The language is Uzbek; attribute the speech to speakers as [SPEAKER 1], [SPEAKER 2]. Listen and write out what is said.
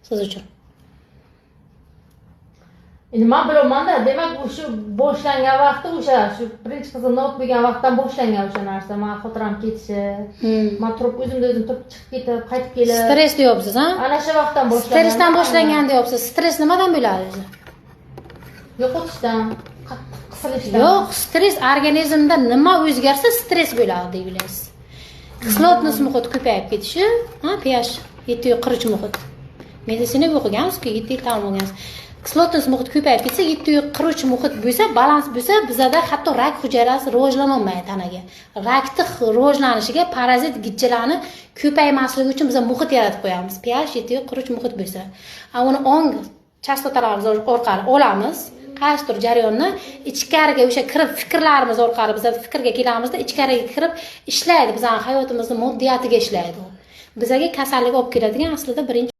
[SPEAKER 1] siz uchun?
[SPEAKER 2] Endi men bilaman-da, demak o'sha boshlangan vaqti o'sha shu birinchi qizimni olib kelgan vaqtdan boshlangan o'sha narsa. Men xotiram ketishi, men turib o'zimda o'zim turib chiqib ketib, qaytib kelib.
[SPEAKER 1] Stress deyapsiz, ha?
[SPEAKER 2] Ana shu vaqtdan boshlangan.
[SPEAKER 1] Stressdan boshlangan deyapsiz. Stress nimadan bo'ladi o'zi?
[SPEAKER 2] Yo'qotishdan, qisilishdan.
[SPEAKER 1] Yo'q, stress organizmda nima o'zgarsa stress bo'ladi deb bilasiz. Kislotnos muhit ko'payib ketishi, ha, pH 7.43 muhit. Meditsinaga o'qigansiz-ku, 7 yil ta'lim olgansiz. Kislotnos muhit ko'payib ketsa, 7.43 muhit bo'lsa, balans bo'lsa, bizada hatto rak hujayrasi rivojlana olmaydi tanaga. Rakning rivojlanishiga parazit gijjalarni ko'paymasligi uchun biz muhit yaratib qo'yamiz. pH 7.43 muhit bo'lsa, uni ong chastotalarimiz orqali olamiz. Qaysidir jarayonni ichkariga o'sha kirib fikrlarimiz orqali biz fikrga kelamizda, ichkariga kirib ishlaydi, bizning hayotimizning moddiyatiga ishlaydi. Bizga kasallik olib keladigan aslida birinchi